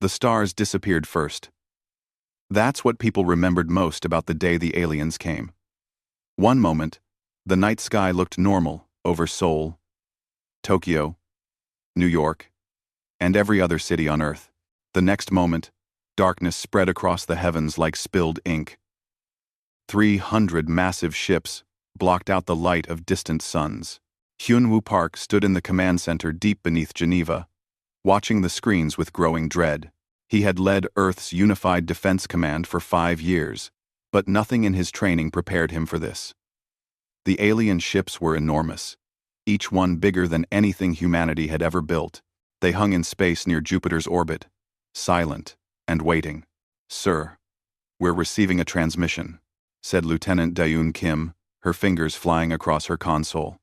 The stars disappeared first. That's what people remembered most about the day the aliens came. One moment, the night sky looked normal over Seoul, Tokyo, New York, and every other city on Earth. The next moment, darkness spread across the heavens like spilled ink. 300 massive ships blocked out the light of distant suns. Hyunwoo Park stood in the command center deep beneath Geneva, watching the screens with growing dread. He had led Earth's Unified Defense Command for 5 years, but nothing in his training prepared him for this. The alien ships were enormous, each one bigger than anything humanity had ever built. They hung in space near Jupiter's orbit, silent and waiting. "Sir, we're receiving a transmission," said Lieutenant Daeun Kim, her fingers flying across her console.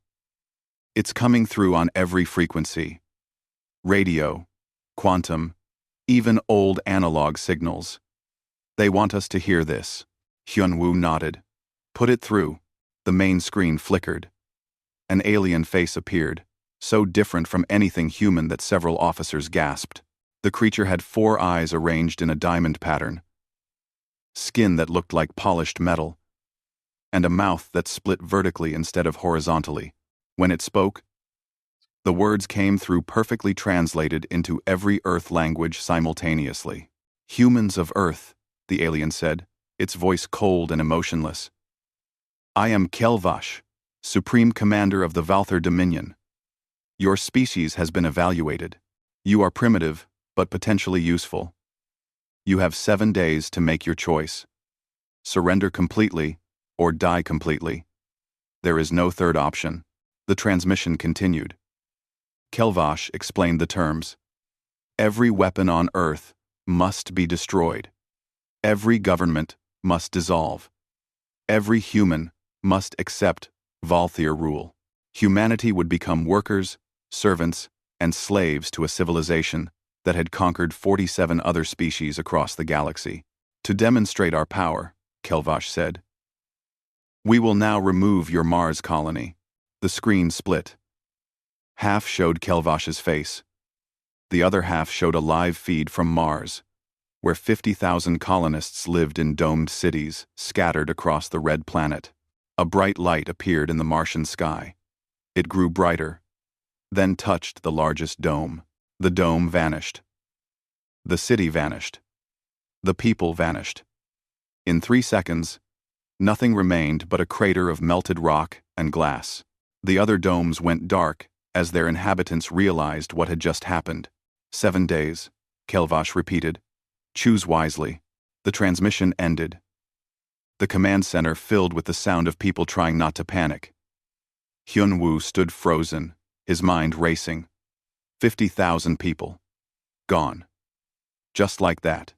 "It's coming through on every frequency. Radio, quantum, even old analog signals. They want us to hear this." Hyunwoo nodded. "Put it through." The main screen flickered. An alien face appeared, so different from anything human that several officers gasped. The creature had 4 eyes arranged in a diamond pattern, skin that looked like polished metal, and a mouth that split vertically instead of horizontally. When it spoke, the words came through perfectly translated into every Earth language simultaneously. "Humans of Earth," the alien said, its voice cold and emotionless. "I am Kelvash, Supreme Commander of the Valthar Dominion. Your species has been evaluated. You are primitive, but potentially useful. You have 7 days to make your choice. Surrender completely, or die completely. There is no third option." The transmission continued. Kelvash explained the terms. "Every weapon on Earth must be destroyed. Every government must dissolve. Every human must accept Valthir rule. Humanity would become workers, servants, and slaves to a civilization that had conquered 47 other species across the galaxy. To demonstrate our power," Kelvash said, "we will now remove your Mars colony." The screen split. Half showed Kelvash's face. The other half showed a live feed from Mars, where 50,000 colonists lived in domed cities scattered across the red planet. A bright light appeared in the Martian sky. It grew brighter, then touched the largest dome. The dome vanished. The city vanished. The people vanished. In 3 seconds, nothing remained but a crater of melted rock and glass. The other domes went dark as their inhabitants realized what had just happened. 7 days, Kelvash repeated. "Choose wisely." The transmission ended. The command center filled with the sound of people trying not to panic. Hyunwoo stood frozen, his mind racing. 50,000 people. Gone. Just like that.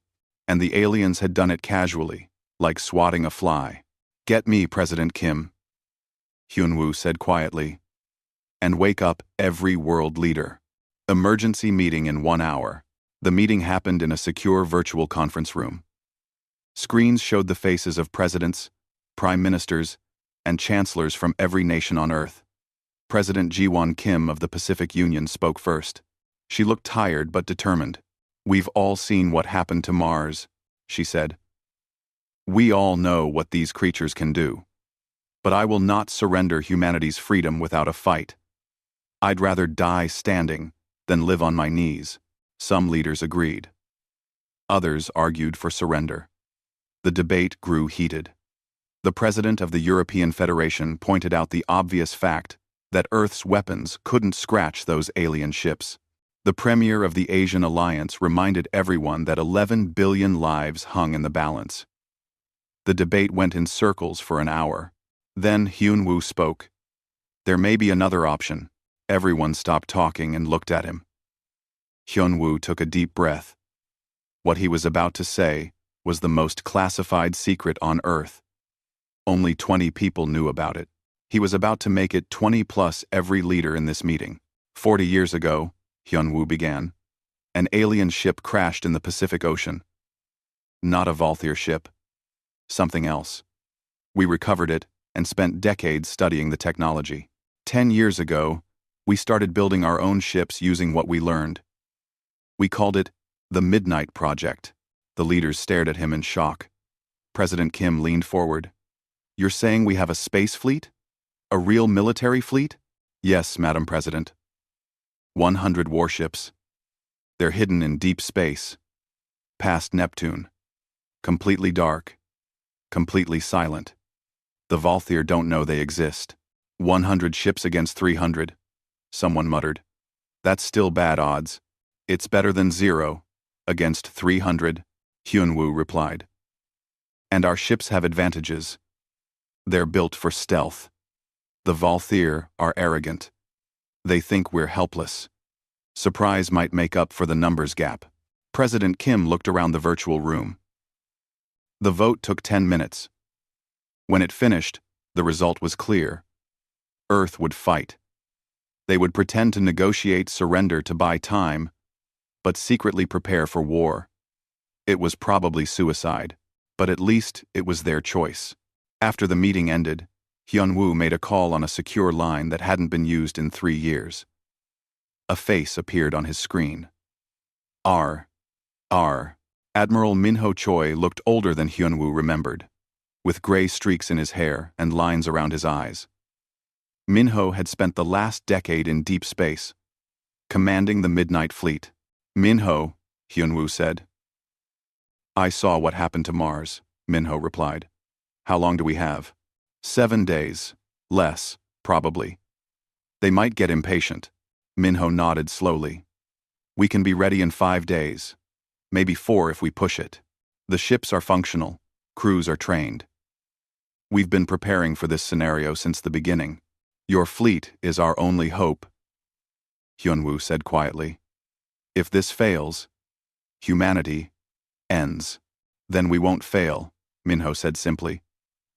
And the aliens had done it casually, like swatting a fly. "Get me, President Kim," Hyunwoo said quietly. "And wake up every world leader. Emergency meeting in 1 hour." The meeting happened in a secure virtual conference room. Screens showed the faces of presidents, prime ministers, and chancellors from every nation on Earth. President Ji-won Kim of the Pacific Union spoke first. She looked tired but determined. "We've all seen what happened to Mars," she said. "We all know what these creatures can do. But I will not surrender humanity's freedom without a fight. I'd rather die standing than live on my knees." Some leaders agreed. Others argued for surrender. The debate grew heated. The president of the European Federation pointed out the obvious fact that Earth's weapons couldn't scratch those alien ships. The premier of the Asian Alliance reminded everyone that 11 billion lives hung in the balance. The debate went in circles for an hour. Then Hyunwoo spoke. "There may be another option." Everyone stopped talking and looked at him. Hyunwoo took a deep breath. What he was about to say was the most classified secret on Earth. Only 20 people knew about it. He was about to make it 20 plus every leader in this meeting. 40 years ago, Hyunwoo began, an alien ship crashed in the Pacific Ocean. Not a Valthir ship. Something else. We recovered it and spent decades studying the technology. 10 years ago, we started building our own ships using what we learned. We called it The Midnight Project. The leaders stared at him in shock. President Kim leaned forward. You're saying we have a space fleet? A real military fleet? Yes, Madam President. 100 warships. They're hidden in deep space. Past Neptune. Completely dark. Completely silent. The Valthyr don't know they exist. 100 ships against 300. Someone muttered. That's still bad odds. It's better than 0 against 300, Hyunwoo replied. And our ships have advantages. They're built for stealth. The Valthyr are arrogant. They think we're helpless. Surprise might make up for the numbers gap. President Kim looked around the virtual room. The vote took 10 minutes. When it finished, the result was clear. Earth would fight. They would pretend to negotiate surrender to buy time, but secretly prepare for war. It was probably suicide, but at least it was their choice. After the meeting ended, Hyunwoo made a call on a secure line that hadn't been used in 3 years. A face appeared on his screen. R. Admiral Minho Choi looked older than Hyunwoo remembered, with gray streaks in his hair and lines around his eyes. Minho had spent the last decade in deep space, commanding the Midnight Fleet. Minho, Hyunwoo said. I saw what happened to Mars, Minho replied. How long do we have? 7 days. Less, probably. They might get impatient. Minho nodded slowly. We can be ready in 5 days. Maybe 4 if we push it. The ships are functional. Crews are trained. We've been preparing for this scenario since the beginning. Your fleet is our only hope, Hyunwoo said quietly. If this fails, humanity ends. Then we won't fail, Minho said simply.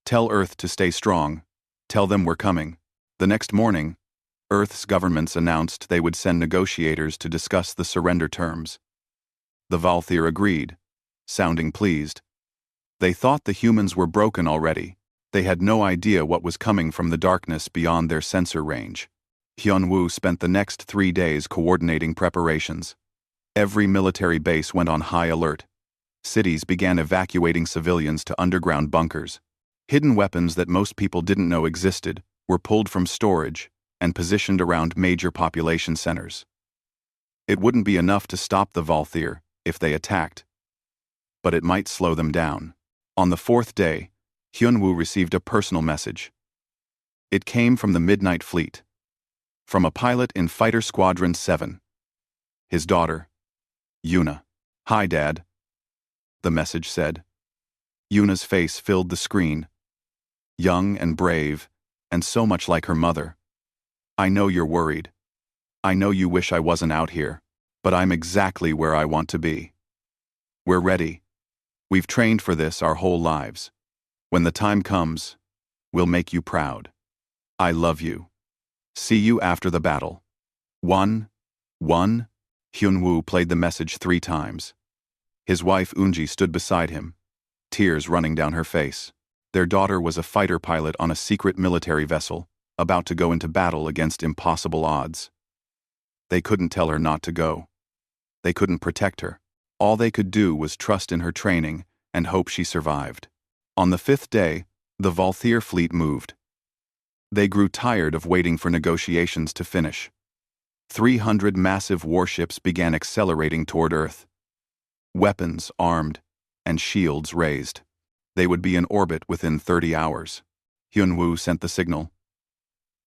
Tell Earth to stay strong. Tell them we're coming. The next morning, Earth's governments announced they would send negotiators to discuss the surrender terms. The Valthyr agreed, sounding pleased. They thought the humans were broken already. They had no idea what was coming from the darkness beyond their sensor range. Hyunwoo spent the next 3 days coordinating preparations. Every military base went on high alert. Cities began evacuating civilians to underground bunkers. Hidden weapons that most people didn't know existed were pulled from storage and positioned around major population centers. It wouldn't be enough to stop the Valthyr if they attacked, but it might slow them down. On the 4th day, Hyunwoo received a personal message. It came from the Midnight Fleet, from a pilot in Fighter Squadron 7. His daughter, Yuna. Hi, Dad, the message said. Yuna's face filled the screen. Young and brave, and so much like her mother. I know you're worried. I know you wish I wasn't out here, but I'm exactly where I want to be. We're ready. We've trained for this our whole lives. When the time comes, we'll make you proud. I love you. See you after the battle. 1. Hyunwoo played the message 3 times. His wife Eunji stood beside him, tears running down her face. Their daughter was a fighter pilot on a secret military vessel, about to go into battle against impossible odds. They couldn't tell her not to go. They couldn't protect her. All they could do was trust in her training and hope she survived. On the 5th day, the Valthyr fleet moved. They grew tired of waiting for negotiations to finish. 300 massive warships began accelerating toward Earth. Weapons armed and shields raised. They would be in orbit within 30 hours. Hyunwoo sent the signal.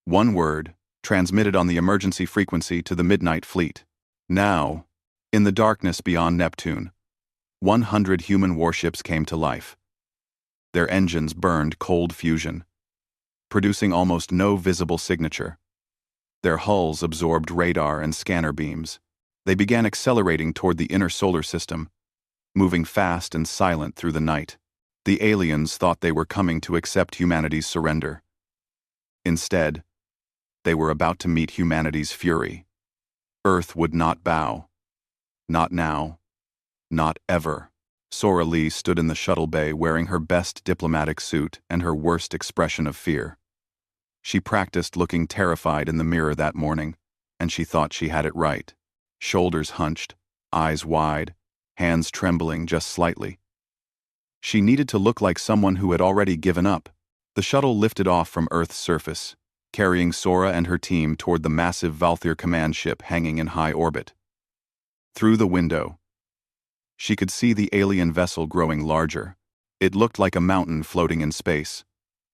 One word, transmitted on the emergency frequency to the Midnight Fleet. Now, in the darkness beyond Neptune, 100 human warships came to life. Their engines burned cold fusion, producing almost no visible signature. Their hulls absorbed radar and scanner beams. They began accelerating toward the inner solar system, moving fast and silent through the night. The aliens thought they were coming to accept humanity's surrender. Instead, they were about to meet humanity's fury. Earth would not bow. Not now. Not ever. Sora Lee stood in the shuttle bay wearing her best diplomatic suit and her worst expression of fear. She practiced looking terrified in the mirror that morning, and she thought she had it right. Shoulders hunched, eyes wide, hands trembling just slightly. She needed to look like someone who had already given up. The shuttle lifted off from Earth's surface, carrying Sora and her team toward the massive Valthyr command ship hanging in high orbit. Through the window, she could see the alien vessel growing larger. It looked like a mountain floating in space,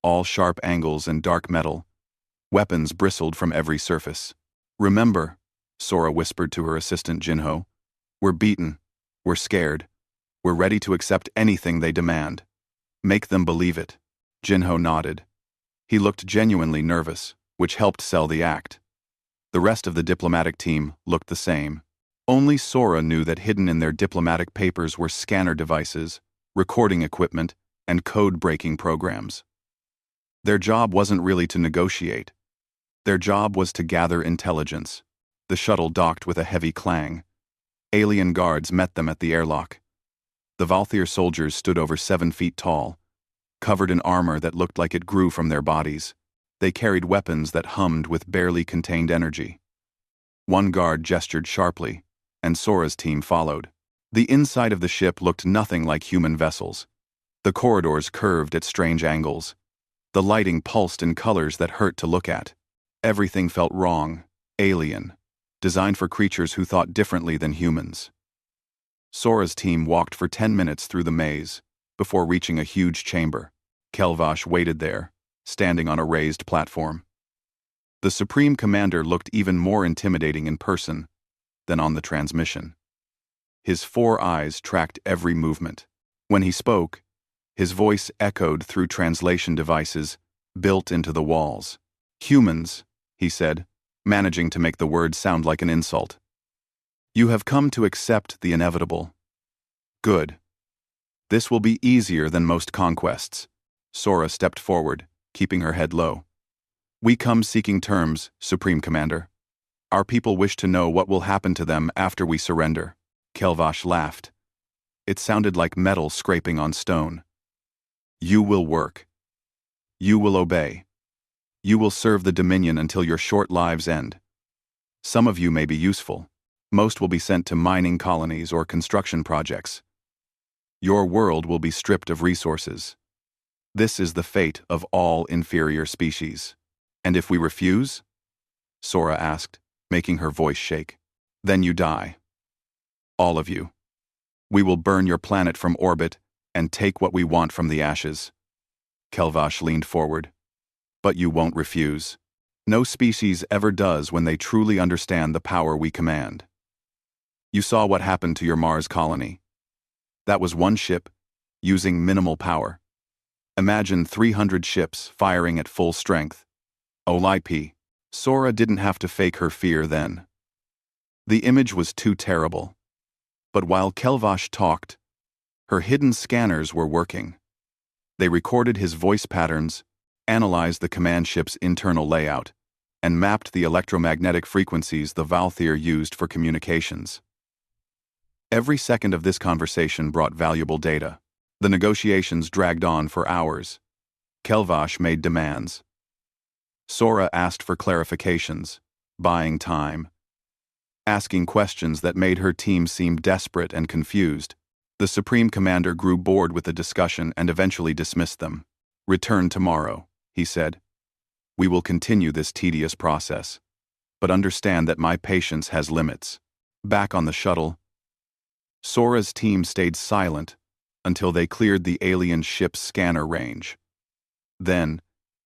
all sharp angles and dark metal. Weapons bristled from every surface. "Remember," Sora whispered to her assistant Jinho, "we're beaten, we're scared, we're ready to accept anything they demand. Make them believe it." Jinho nodded. He looked genuinely nervous, which helped sell the act. The rest of the diplomatic team looked the same. Only Sora knew that hidden in their diplomatic papers were scanner devices, recording equipment, and code-breaking programs. Their job wasn't really to negotiate. Their job was to gather intelligence. The shuttle docked with a heavy clang. Alien guards met them at the airlock. The Valthyr soldiers stood over 7 feet tall, covered in armor that looked like it grew from their bodies. They carried weapons that hummed with barely contained energy. One guard gestured sharply, and Sora's team followed. The inside of the ship looked nothing like human vessels. The corridors curved at strange angles. The lighting pulsed in colors that hurt to look at. Everything felt wrong, alien, designed for creatures who thought differently than humans. Sora's team walked for 10 minutes through the maze, before reaching a huge chamber. Kelvash waited there, standing on a raised platform. The Supreme Commander looked even more intimidating in person than on the transmission. His 4 eyes tracked every movement. When he spoke, his voice echoed through translation devices built into the walls. "Humans," he said, managing to make the words sound like an insult. "You have come to accept the inevitable. Good. This will be easier than most conquests." Sora stepped forward, keeping her head low. "We come seeking terms, Supreme Commander. Our people wish to know what will happen to them after we surrender." Kelvash laughed. It sounded like metal scraping on stone. "You will work. You will obey. You will serve the Dominion until your short lives end. Some of you may be useful. Most will be sent to mining colonies or construction projects. Your world will be stripped of resources. This is the fate of all inferior species." "And if we refuse?" Sora asked, making her voice shake. "Then you die. All of you. We will burn your planet from orbit and take what we want from the ashes." Kelvash leaned forward. "But you won't refuse. No species ever does when they truly understand the power we command. You saw what happened to your Mars colony. That was one ship, using minimal power. Imagine 300 ships firing at full strength. Olipi." Sora didn't have to fake her fear then. The image was too terrible. But while Kelvash talked, her hidden scanners were working. They recorded his voice patterns, analyzed the command ship's internal layout, and mapped the electromagnetic frequencies the Valthyr used for communications. Every second of this conversation brought valuable data. The negotiations dragged on for hours. Kelvash made demands. Sora asked for clarifications, buying time, asking questions that made her team seem desperate and confused. The Supreme Commander grew bored with the discussion and eventually dismissed them. "Return tomorrow," he said. "We will continue this tedious process, but understand that my patience has limits." Back on the shuttle, Sora's team stayed silent until they cleared the alien ship's scanner range. Then,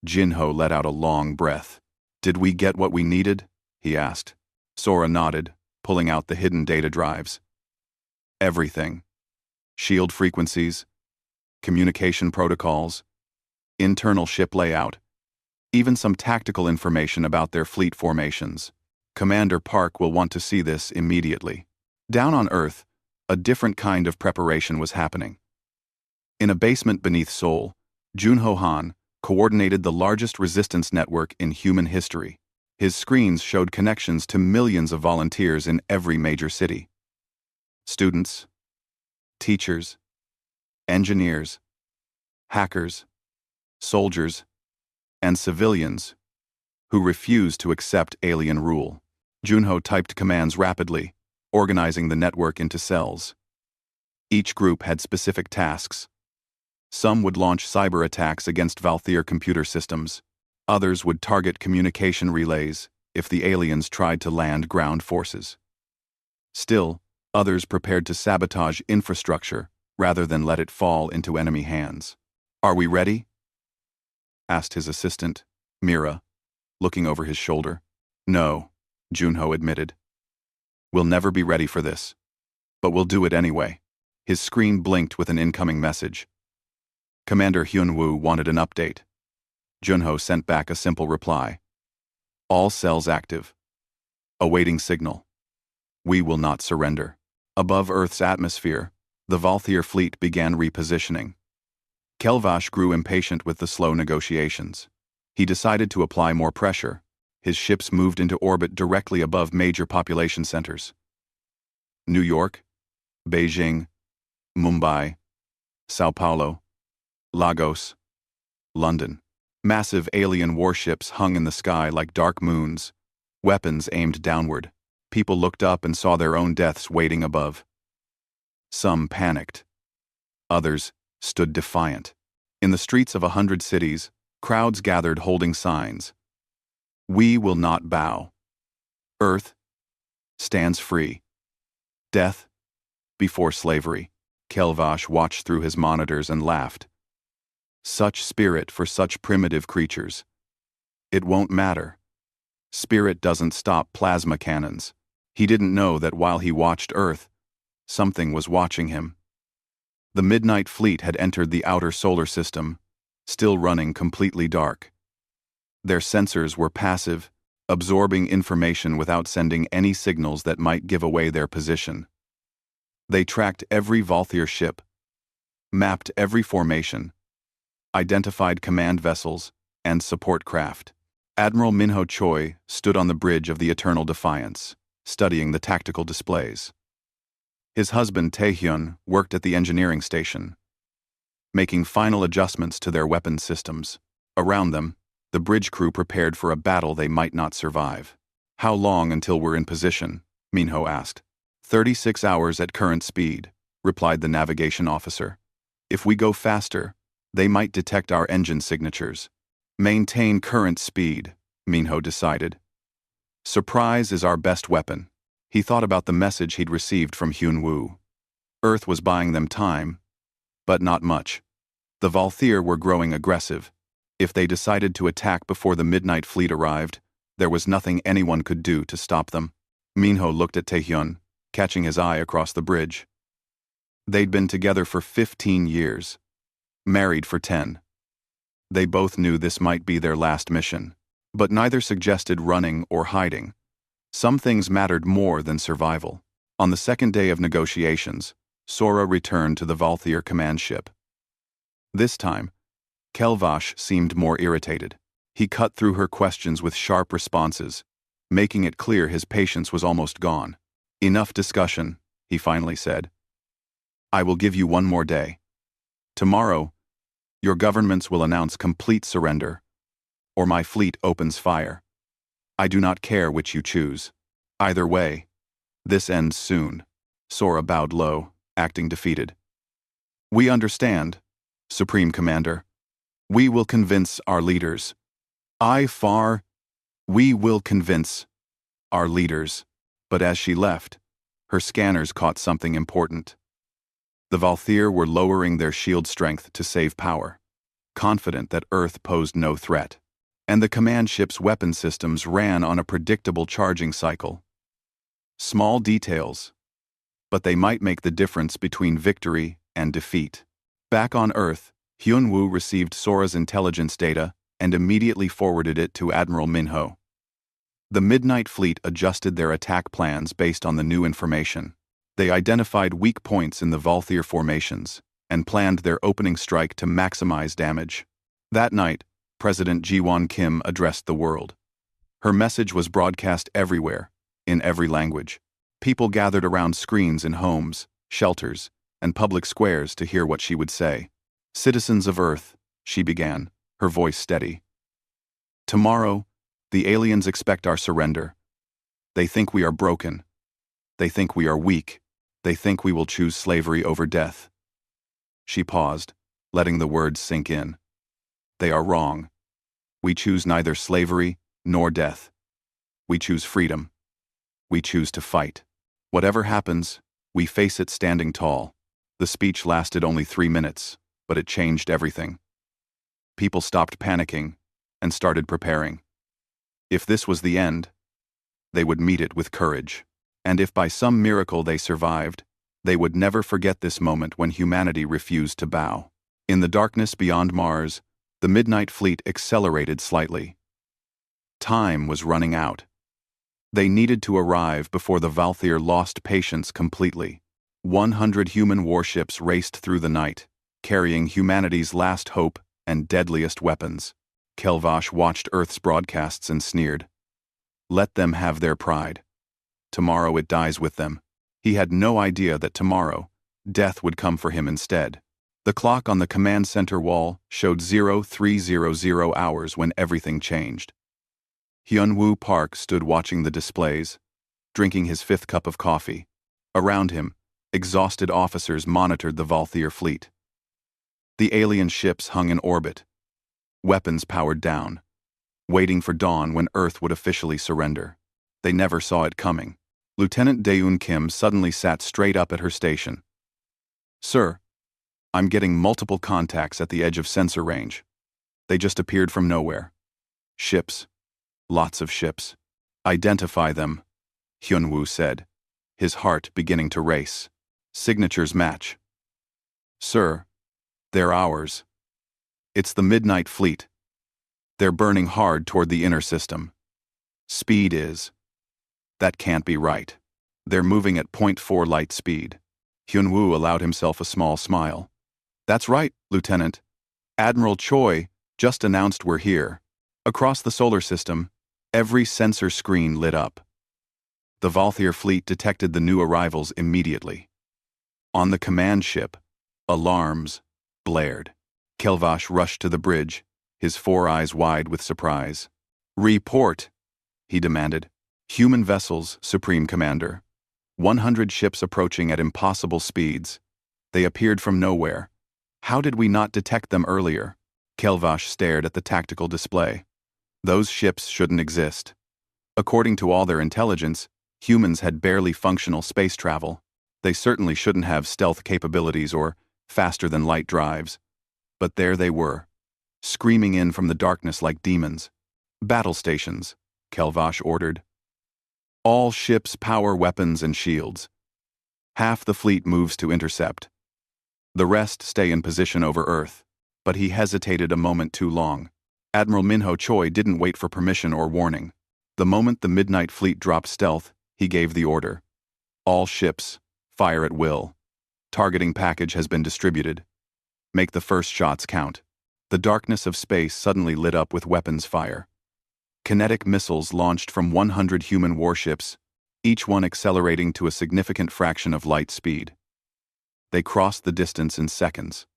Jinho let out a long breath. "Did we get what we needed?" he asked. Sora nodded, pulling out the hidden data drives. "Everything. Shield frequencies, communication protocols, internal ship layout, even some tactical information about their fleet formations. Commander Park will want to see this immediately." Down on Earth, a different kind of preparation was happening. In a basement beneath Seoul, Junho Han coordinated the largest resistance network in human history. His screens showed connections to millions of volunteers in every major city. Students, teachers, engineers, hackers, soldiers, and civilians who refused to accept alien rule. Junho typed commands rapidly, organizing the network into cells. Each group had specific tasks. Some would launch cyber attacks against Valthier computer systems. Others would target communication relays if the aliens tried to land ground forces. Still, others prepared to sabotage infrastructure rather than let it fall into enemy hands. "Are we ready?" asked his assistant, Mira, looking over his shoulder. "No," Junho admitted. "We'll never be ready for this. But we'll do it anyway." His screen blinked with an incoming message. Commander Hyunwoo wanted an update. Junho sent back a simple reply. "All cells active. Awaiting signal. We will not surrender." Above Earth's atmosphere, the Valthier fleet began repositioning. Kelvash grew impatient with the slow negotiations. He decided to apply more pressure. His ships moved into orbit directly above major population centers. New York, Beijing, Mumbai, Sao Paulo, Lagos, London. Massive alien warships hung in the sky like dark moons, weapons aimed downward. People looked up and saw their own deaths waiting above. Some panicked. Others stood defiant. In the streets of 100 cities, crowds gathered holding signs. "We will not bow. Earth stands free. Death before slavery." Kelvash watched through his monitors and laughed. "Such spirit for such primitive creatures. It won't matter. Spirit doesn't stop plasma cannons." He didn't know that while he watched Earth, something was watching him. The Midnight Fleet had entered the outer solar system, still running completely dark. Their sensors were passive, absorbing information without sending any signals that might give away their position. They tracked every Valthier ship, mapped every formation, identified command vessels, and support craft. Admiral Minho Choi stood on the bridge of the Eternal Defiance, studying the tactical displays. His husband Taehyun worked at the engineering station, making final adjustments to their weapon systems. Around them, the bridge crew prepared for a battle they might not survive. "How long until we're in position?" Minho asked. 36 hours at current speed," replied the navigation officer. "If we go faster, they might detect our engine signatures." "Maintain current speed," Minho decided. "Surprise is our best weapon." He thought about the message he'd received from Hyunwoo. Earth was buying them time, but not much. The Valthier were growing aggressive. If they decided to attack before the Midnight Fleet arrived, there was nothing anyone could do to stop them. Minho looked at Taehyun, catching his eye across the bridge. They'd been together for 15 years, married for 10. They both knew this might be their last mission, but neither suggested running or hiding. Some things mattered more than survival. On the second day of negotiations, Sora returned to the Valthier command ship. This time, Kelvash seemed more irritated. He cut through her questions with sharp responses, making it clear his patience was almost gone. "Enough discussion," he finally said. "I will give you one more day. Tomorrow, your governments will announce complete surrender, or my fleet opens fire. I do not care which you choose. Either way, this ends soon." Sora bowed low, acting defeated. "We understand, Supreme Commander. We will convince our leaders. We will convince our leaders." But as she left, her scanners caught something important. The Valthier were lowering their shield strength to save power, confident that Earth posed no threat. And the command ship's weapon systems ran on a predictable charging cycle. Small details, but they might make the difference between victory and defeat. Back on Earth, Hyunwoo received Sora's intelligence data and immediately forwarded it to Admiral Minho. The Midnight Fleet adjusted their attack plans based on the new information. They identified weak points in the Valthier formations and planned their opening strike to maximize damage. That night, President Ji-won Kim addressed the world. Her message was broadcast everywhere, in every language. People gathered around screens in homes, shelters, and public squares to hear what she would say. "Citizens of Earth," she began, her voice steady. "Tomorrow, the aliens expect our surrender. They think we are broken. They think we are weak. They think we will choose slavery over death. She paused, letting the words sink in. They are wrong. We choose neither slavery nor death. We choose freedom. We choose to fight. Whatever happens, we face it standing tall. The speech lasted only 3 minutes, but it changed everything. People stopped panicking and started preparing. If this was the end, they would meet it with courage. And if by some miracle they survived, they would never forget this moment when humanity refused to bow. In the darkness beyond Mars, the Midnight Fleet accelerated slightly. Time was running out. They needed to arrive before the Valthyr lost patience completely. 100 human warships raced through the night, carrying humanity's last hope and deadliest weapons. Kelvash watched Earth's broadcasts and sneered. Let them have their pride. Tomorrow it dies with them. He had no idea that tomorrow, death would come for him instead. The clock on the command center wall showed 0300 hours when everything changed. Hyunwoo Park stood watching the displays, drinking his 5th cup of coffee. Around him, exhausted officers monitored the Valthyr fleet. The alien ships hung in orbit, weapons powered down, waiting for dawn when Earth would officially surrender. They never saw it coming. Lieutenant Daeun Kim suddenly sat straight up at her station. Sir, I'm getting multiple contacts at the edge of sensor range. They just appeared from nowhere. Ships. Lots of ships. Identify them, Hyunwoo said, his heart beginning to race. Signatures match. Sir, they're ours. It's the Midnight Fleet. They're burning hard toward the inner system. Speed is. That can't be right. They're moving at 0.4 light speed. Hyunwoo allowed himself a small smile. That's right, Lieutenant. Admiral Choi just announced we're here. Across the solar system, every sensor screen lit up. The Valthyr fleet detected the new arrivals immediately. On the command ship, alarms blared. Kelvash rushed to the bridge, his 4 eyes wide with surprise. Report, he demanded. Human vessels, Supreme Commander. 100 ships approaching at impossible speeds. They appeared from nowhere. How did we not detect them earlier? Kelvash stared at the tactical display. Those ships shouldn't exist. According to all their intelligence, humans had barely functional space travel. They certainly shouldn't have stealth capabilities or faster-than-light drives. But there they were, screaming in from the darkness like demons. Battle stations, Kelvash ordered. All ships power weapons and shields. Half the fleet moves to intercept. The rest stay in position over Earth. But he hesitated a moment too long. Admiral Minho Choi didn't wait for permission or warning. The moment the Midnight Fleet dropped stealth, he gave the order. All ships, fire at will. Targeting package has been distributed. Make the first shots count. The darkness of space suddenly lit up with weapons fire. Kinetic missiles launched from 100 human warships, each one accelerating to a significant fraction of light speed. They crossed the distance in seconds.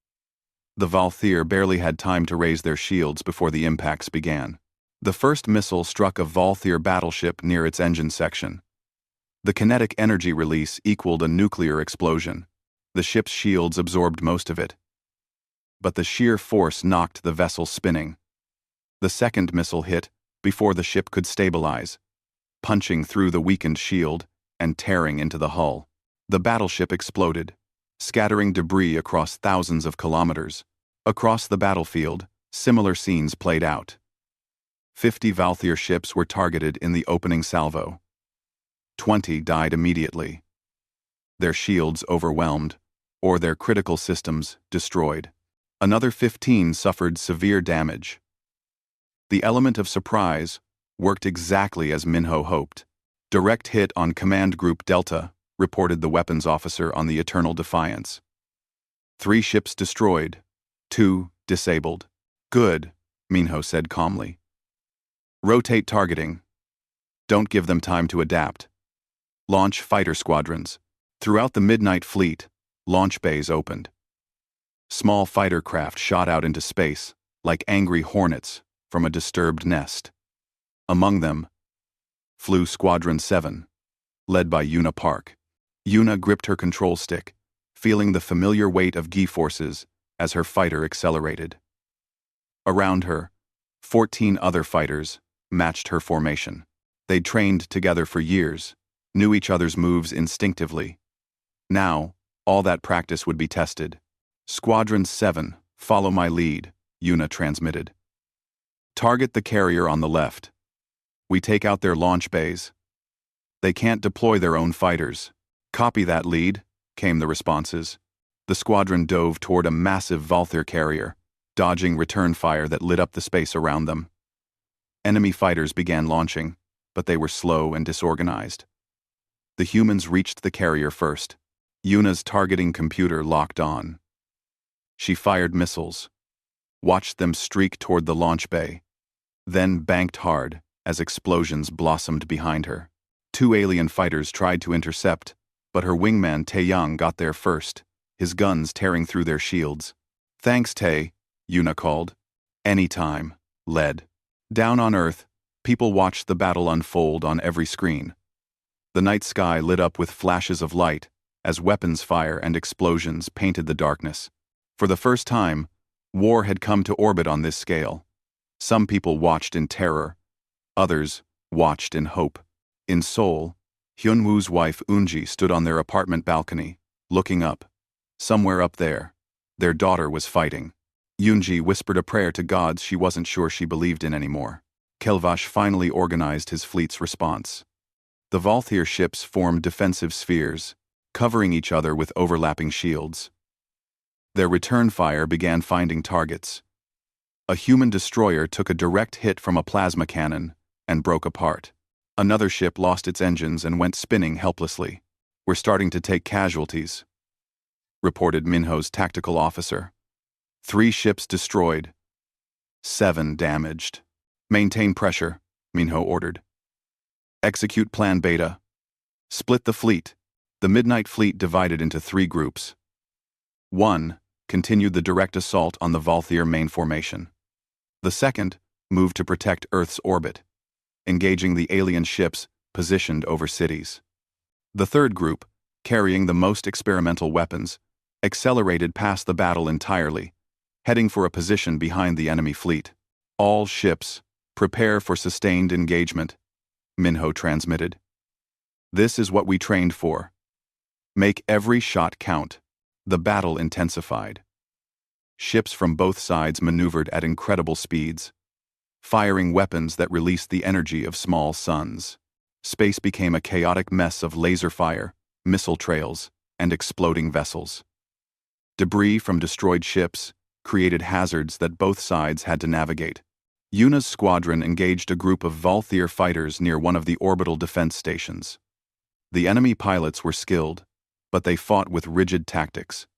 The Valthyr barely had time to raise their shields before the impacts began. The first missile struck a Valthyr battleship near its engine section. The kinetic energy release equaled a nuclear explosion. The ship's shields absorbed most of it. But the sheer force knocked the vessel spinning. The second missile hit before the ship could stabilize, punching through the weakened shield and tearing into the hull. The battleship exploded, scattering debris across thousands of kilometers. Across the battlefield, similar scenes played out. 50 Valthyr ships were targeted in the opening salvo. 20 died immediately. Their shields overwhelmed, or their critical systems destroyed. Another 15 suffered severe damage. The element of surprise worked exactly as Minho hoped. Direct hit on Command Group Delta, reported the weapons officer on the Eternal Defiance. 3 ships destroyed, 2 disabled. Good, Minho said calmly. Rotate targeting. Don't give them time to adapt. Launch fighter squadrons. Throughout the Midnight Fleet, launch bays opened. Small fighter craft shot out into space, like angry hornets from a disturbed nest. Among them flew Squadron 7, led by Yuna Park. Yuna gripped her control stick, feeling the familiar weight of Gi forces as her fighter accelerated. Around her, 14 other fighters matched her formation. They'd trained together for years, knew each other's moves instinctively. Now, all that practice would be tested. Squadron 7, follow my lead, Yuna transmitted. Target the carrier on the left. We take out their launch bays. They can't deploy their own fighters. Copy that lead, came the responses. The squadron dove toward a massive Valthyr carrier, dodging return fire that lit up the space around them. Enemy fighters began launching, but they were slow and disorganized. The humans reached the carrier first. Yuna's targeting computer locked on. She fired missiles, watched them streak toward the launch bay, then banked hard as explosions blossomed behind her. 2 alien fighters tried to intercept, but her wingman Taeyang got there first, his guns tearing through their shields. Thanks, Tae, Yuna called. Anytime, led. Down on Earth, people watched the battle unfold on every screen. The night sky lit up with flashes of light as weapons fire and explosions painted the darkness. For the first time, war had come to orbit on this scale. Some people watched in terror. Others watched in hope. In Seoul, Hyunwoo's wife Eunji stood on their apartment balcony, looking up. Somewhere up there, their daughter was fighting. Eunji whispered a prayer to gods she wasn't sure she believed in anymore. Kelvash finally organized his fleet's response. The Valthyr ships formed defensive spheres, covering each other with overlapping shields. Their return fire began finding targets. A human destroyer took a direct hit from a plasma cannon and broke apart. Another ship lost its engines and went spinning helplessly. We're starting to take casualties, reported Minho's tactical officer. 3 ships destroyed, 7 damaged. Maintain pressure, Minho ordered. Execute Plan Beta. Split the fleet. The Midnight Fleet divided into 3 groups. 1 continued the direct assault on the Valthyr main formation. The second moved to protect Earth's orbit, engaging the alien ships positioned over cities. The third group, carrying the most experimental weapons, accelerated past the battle entirely, heading for a position behind the enemy fleet. All ships, prepare for sustained engagement, Minho transmitted. This is what we trained for. Make every shot count. The battle intensified. Ships from both sides maneuvered at incredible speeds, firing weapons that released the energy of small suns. Space became a chaotic mess of laser fire, missile trails, and exploding vessels. Debris from destroyed ships created hazards that both sides had to navigate. Yuna's squadron engaged a group of Valthyr fighters near one of the orbital defense stations. The enemy pilots were skilled, but they fought with rigid tactics.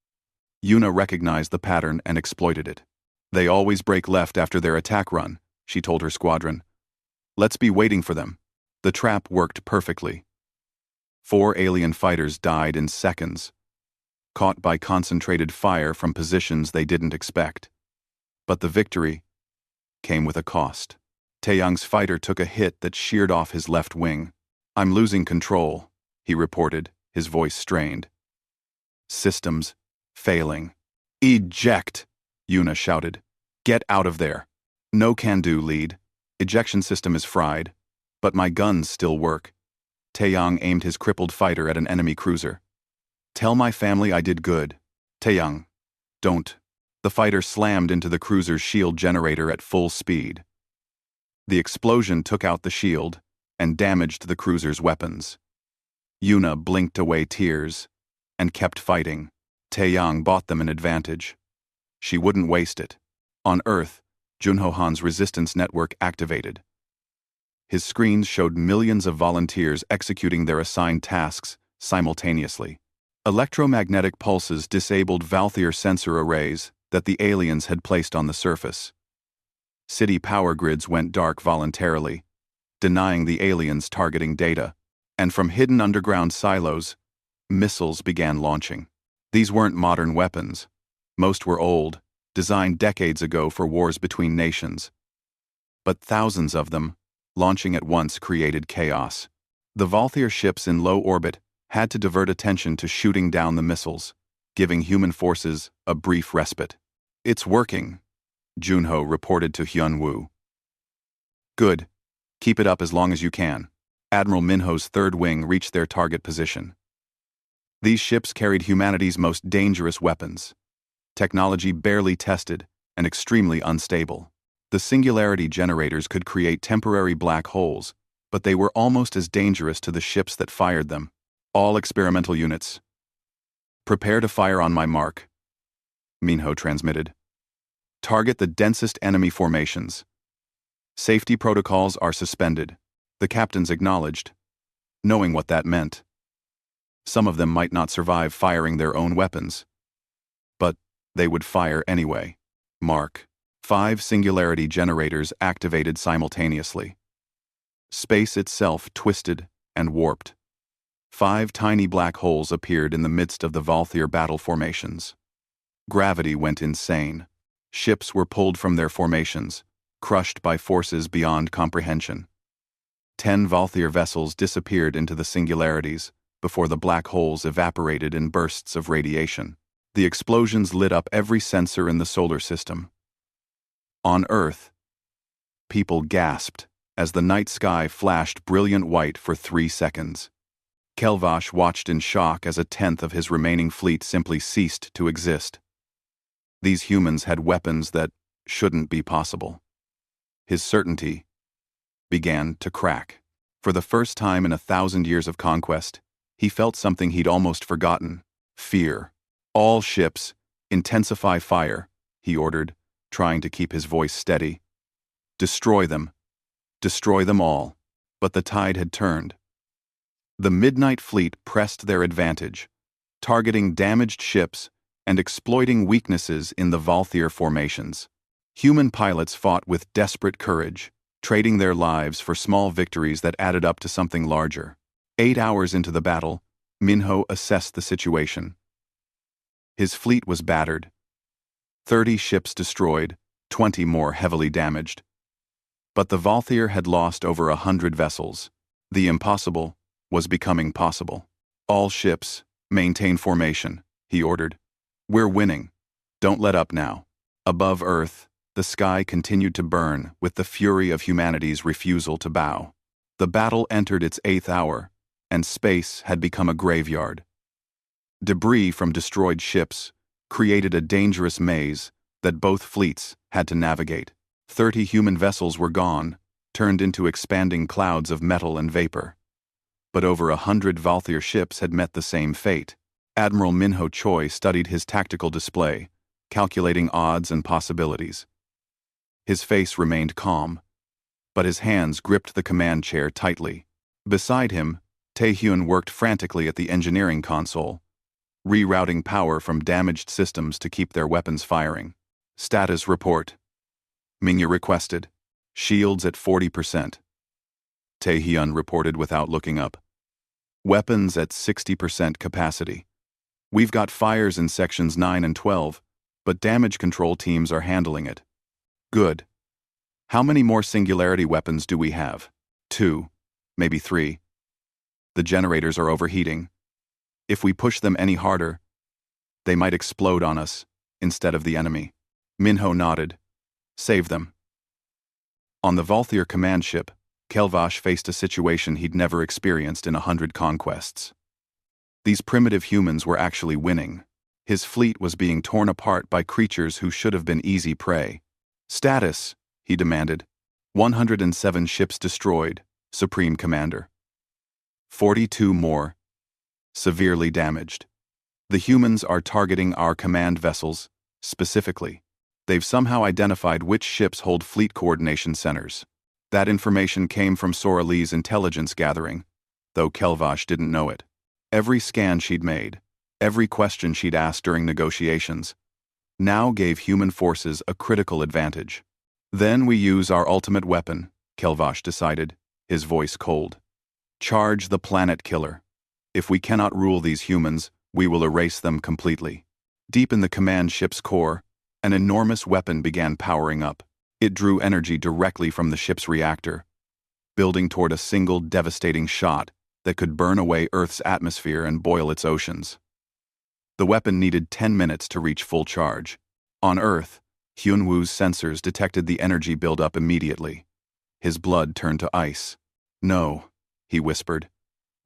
Yuna recognized the pattern and exploited it. They always break left after their attack run, she told her squadron. Let's be waiting for them. The trap worked perfectly. 4 alien fighters died in seconds, caught by concentrated fire from positions they didn't expect. But the victory came with a cost. Taeyang's fighter took a hit that sheared off his left wing. I'm losing control, he reported, his voice strained. Systems failing. Eject, Yuna shouted. Get out of there. No can do, lead. Ejection system is fried, but my guns still work. Taeyang aimed his crippled fighter at an enemy cruiser. Tell my family I did good. Taeyang, don't. The fighter slammed into the cruiser's shield generator at full speed. The explosion took out the shield and damaged the cruiser's weapons. Yuna blinked away tears and kept fighting. Taeyang bought them an advantage. She wouldn't waste it. On Earth, Junho Han's resistance network activated. His screens showed millions of volunteers executing their assigned tasks simultaneously. Electromagnetic pulses disabled Valthyr sensor arrays that the aliens had placed on the surface. City power grids went dark voluntarily, denying the aliens targeting data, and from hidden underground silos, missiles began launching. These weren't modern weapons. Most were old, designed decades ago for wars between nations. But thousands of them, launching at once, created chaos. The Valthyr ships in low orbit had to divert attention to shooting down the missiles, giving human forces a brief respite. "It's working," Junho reported to Hyun-woo. "Good. Keep it up as long as you can." Admiral Minho's third wing reached their target position. These ships carried humanity's most dangerous weapons. Technology barely tested and extremely unstable. The singularity generators could create temporary black holes, but they were almost as dangerous to the ships that fired them. "All experimental units, prepare to fire on my mark," Minho transmitted. "Target the densest enemy formations. Safety protocols are suspended." The captains acknowledged, knowing what that meant. Some of them might not survive firing their own weapons, but they would fire anyway. Mark 5 singularity generators activated simultaneously. Space itself twisted and warped. 5 tiny black holes appeared in the midst of the Valthyr battle formations. Gravity went insane. Ships were pulled from their formations, crushed by forces beyond comprehension. 10 Valthyr vessels disappeared into the singularities before the black holes evaporated in bursts of radiation. The explosions lit up every sensor in the solar system. On Earth, people gasped as the night sky flashed brilliant white for 3 seconds. Kelvash watched in shock as a tenth of his remaining fleet simply ceased to exist. These humans had weapons that shouldn't be possible. His certainty began to crack. For the first time in 1,000 years of conquest, he felt something he'd almost forgotten: fear. "All ships, intensify fire," he ordered, trying to keep his voice steady. "Destroy them. Destroy them all." But the tide had turned. The Midnight Fleet pressed their advantage, targeting damaged ships and exploiting weaknesses in the Valthyr formations. Human pilots fought with desperate courage, trading their lives for small victories that added up to something larger. 8 hours into the battle, Minho assessed the situation. His fleet was battered. 30 ships destroyed, 20 more heavily damaged. But the Valthyr had lost over 100 vessels. The impossible was becoming possible. "All ships, maintain formation," he ordered. "We're winning. Don't let up now." Above Earth, the sky continued to burn with the fury of humanity's refusal to bow. The battle entered its 8th hour, and space had become a graveyard. Debris from destroyed ships created a dangerous maze that both fleets had to navigate. 30 human vessels were gone, turned into expanding clouds of metal and vapor. But over 100 Valthyr ships had met the same fate. Admiral Minho Choi studied his tactical display, calculating odds and possibilities. His face remained calm, but his hands gripped the command chair tightly. Beside him, Taehyun worked frantically at the engineering console, rerouting power from damaged systems to keep their weapons firing. "Status report," Mingya requested. "Shields at 40%. Taehyun reported without looking up. "Weapons at 60% capacity. We've got fires in sections 9 and 12, but damage control teams are handling it." "Good. How many more singularity weapons do we have?" 2, maybe 3. "The generators are overheating. If we push them any harder, they might explode on us instead of the enemy." Minho nodded. "Save them." On the Valthyr command ship, Kelvash faced a situation he'd never experienced in 100 conquests. These primitive humans were actually winning. His fleet was being torn apart by creatures who should have been easy prey. "Status," he demanded. 107 ships destroyed, Supreme Commander. 42 more severely damaged. The humans are targeting our command vessels, specifically. They've somehow identified which ships hold fleet coordination centers. That information came from Sora Lee's intelligence gathering, though Kelvash didn't know it. Every scan she'd made, every question she'd asked during negotiations, now gave human forces a critical advantage. "Then we use our ultimate weapon," Kelvash decided, his voice cold. "Charge the planet killer. If we cannot rule these humans, we will erase them completely." Deep in the command ship's core, an enormous weapon began powering up. It drew energy directly from the ship's reactor, building toward a single devastating shot that could burn away Earth's atmosphere and boil its oceans. The weapon needed 10 minutes to reach full charge. On Earth, Hyun-woo's sensors detected the energy buildup immediately. His blood turned to ice. "No," he whispered.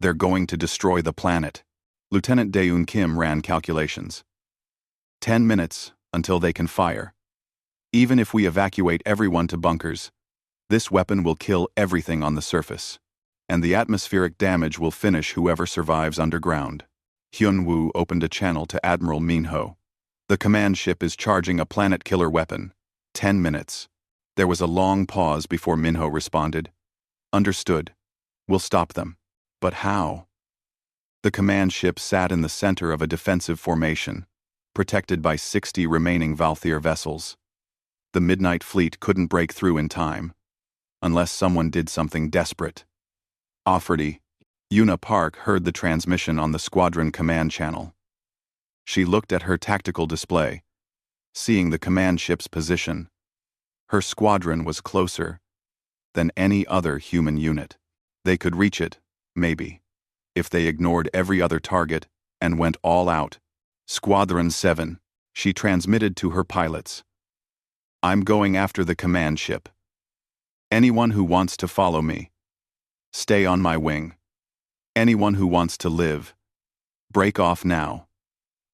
"They're going to destroy the planet." Lieutenant Daeun Kim ran calculations. 10 minutes until they can fire. Even if we evacuate everyone to bunkers, this weapon will kill everything on the surface, and the atmospheric damage will finish whoever survives underground. Hyun-woo opened a channel to Admiral Minho. "The command ship is charging a planet-killer weapon. 10 minutes. There was a long pause before Minho responded. "Understood. We'll stop them. But how?" The command ship sat in the center of a defensive formation, protected by 60 remaining Valthyr vessels. The Midnight Fleet couldn't break through in time, unless someone did something desperate. Offerty, Yuna Park heard the transmission on the squadron command channel. She looked at her tactical display, seeing the command ship's position. Her squadron was closer than any other human unit. They could reach it, maybe, if they ignored every other target and went all out. "Squadron 7, she transmitted to her pilots. "I'm going after the command ship. Anyone who wants to follow me, stay on my wing. Anyone who wants to live, break off now.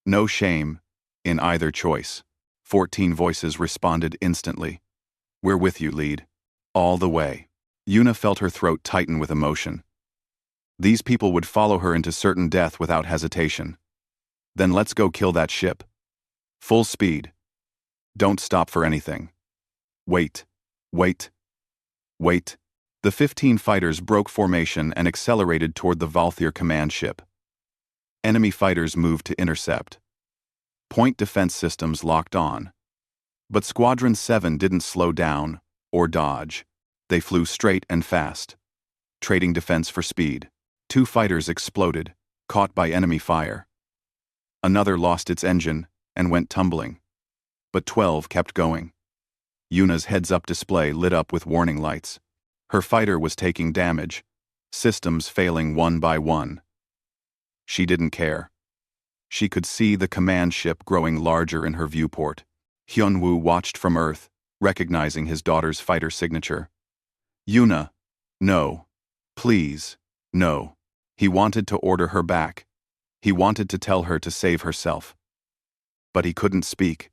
No shame in either choice." 14 voices responded instantly. "We're with you, lead. All the way." Yuna felt her throat tighten with emotion. These people would follow her into certain death without hesitation. Then let's go kill that ship. Full speed. Don't stop for anything. Wait. Wait. Wait. The 15 fighters broke formation and accelerated toward the Valthyr command ship. Enemy fighters moved to intercept. Point defense systems locked on. But Squadron 7 didn't slow down or dodge. They flew straight and fast, trading defense for speed. 2 fighters exploded, caught by enemy fire. Another lost its engine and went tumbling. But 12 kept going. Yuna's heads-up display lit up with warning lights. Her fighter was taking damage, systems failing one by one. She didn't care. She could see the command ship growing larger in her viewport. Hyun-woo watched from Earth, recognizing his daughter's fighter signature. "Yuna, no. Please, no." He wanted to order her back. He wanted to tell her to save herself. But he couldn't speak.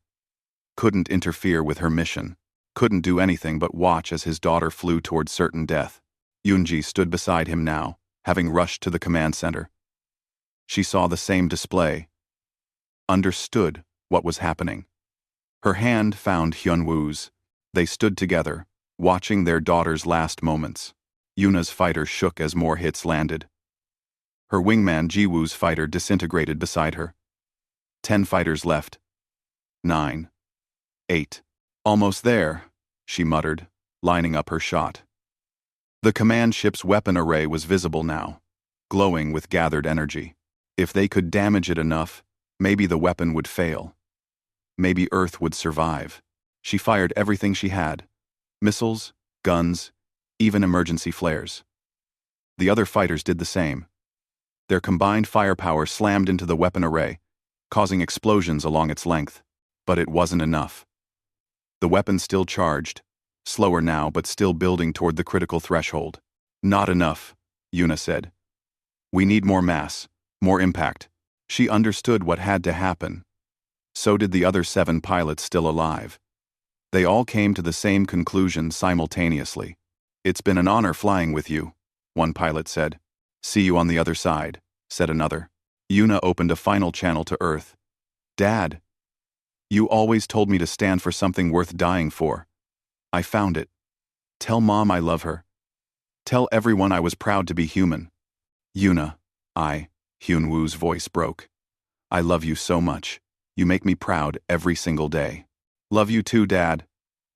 Couldn't interfere with her mission. Couldn't do anything but watch as his daughter flew toward certain death. Yoonji stood beside him now, having rushed to the command center. She saw the same display. Understood what was happening. Her hand found Hyun-woo's. They stood together, watching their daughter's last moments. Yuna's fighter shook as more hits landed. Her wingman Ji-woo's fighter disintegrated beside her. 10 fighters left. 9. 8. "Almost there," she muttered, lining up her shot. The command ship's weapon array was visible now, glowing with gathered energy. If they could damage it enough, maybe the weapon would fail. Maybe Earth would survive. She fired everything she had. Missiles, guns, even emergency flares. The other fighters did the same. Their combined firepower slammed into the weapon array, causing explosions along its length. But it wasn't enough. The weapon still charged, slower now but still building toward the critical threshold. "Not enough," Yuna said. "We need more mass, more impact." She understood what had to happen. So did the other 7 pilots still alive. They all came to the same conclusion simultaneously. "It's been an honor flying with you," one pilot said. "See you on the other side," said another. Yuna opened a final channel to Earth. "Dad, you always told me to stand for something worth dying for. I found it. Tell Mom I love her. Tell everyone I was proud to be human." "Yuna, Hyun-woo's voice broke. "I love you so much. You make me proud every single day." "Love you too, Dad.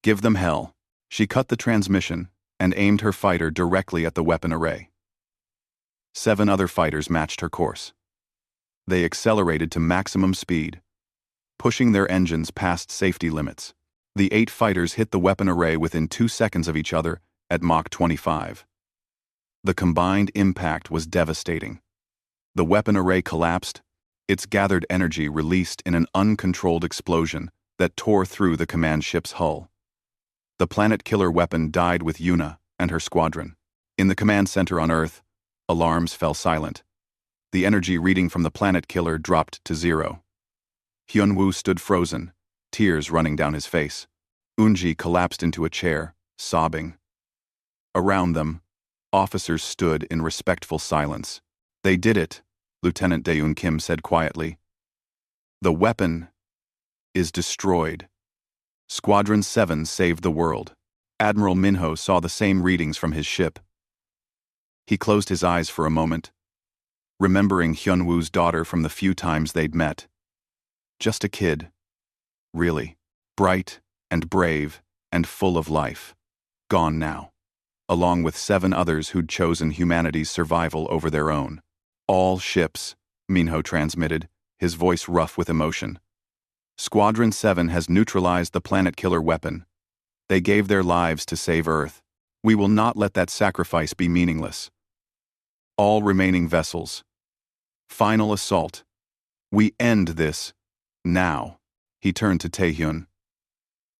Give them hell." She cut the transmission and aimed her fighter directly at the weapon array. 7 other fighters matched her course. They accelerated to maximum speed, pushing their engines past safety limits. The 8 fighters hit the weapon array within 2 seconds of each other at Mach 25. The combined impact was devastating. The weapon array collapsed, its gathered energy released in an uncontrolled explosion that tore through the command ship's hull. The planet-killer weapon died with Yuna and her squadron. In the command center on Earth, alarms fell silent. The energy reading from the planet-killer dropped to 0. Hyunwoo stood frozen, tears running down his face. Eunji collapsed into a chair, sobbing. Around them, officers stood in respectful silence. "They did it," Lieutenant Daeun Kim said quietly. "The weapon is destroyed. Squadron 7 saved the world." Admiral Minho saw the same readings from his ship. He closed his eyes for a moment, remembering Hyunwoo's daughter from the few times they'd met. Just a kid. Really. Bright and brave and full of life. Gone now. Along with 7 others who'd chosen humanity's survival over their own. "All ships," Minho transmitted, his voice rough with emotion. "Squadron 7 has neutralized the planet-killer weapon. They gave their lives to save Earth. We will not let that sacrifice be meaningless. All remaining vessels. Final assault. We end this. Now." He turned to Taehyun.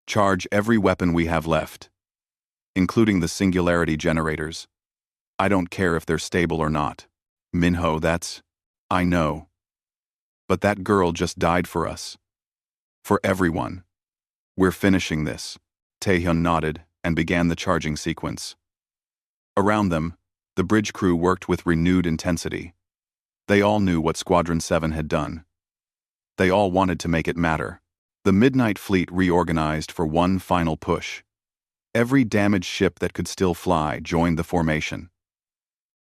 "Charge every weapon we have left, including the singularity generators. I don't care if they're stable or not. Minho, I know. But that girl just died for us. For everyone. We're finishing this." Taehyun nodded and began the charging sequence. Around them, the bridge crew worked with renewed intensity. They all knew what Squadron 7 had done. They all wanted to make it matter. The Midnight Fleet reorganized for one final push. Every damaged ship that could still fly joined the formation.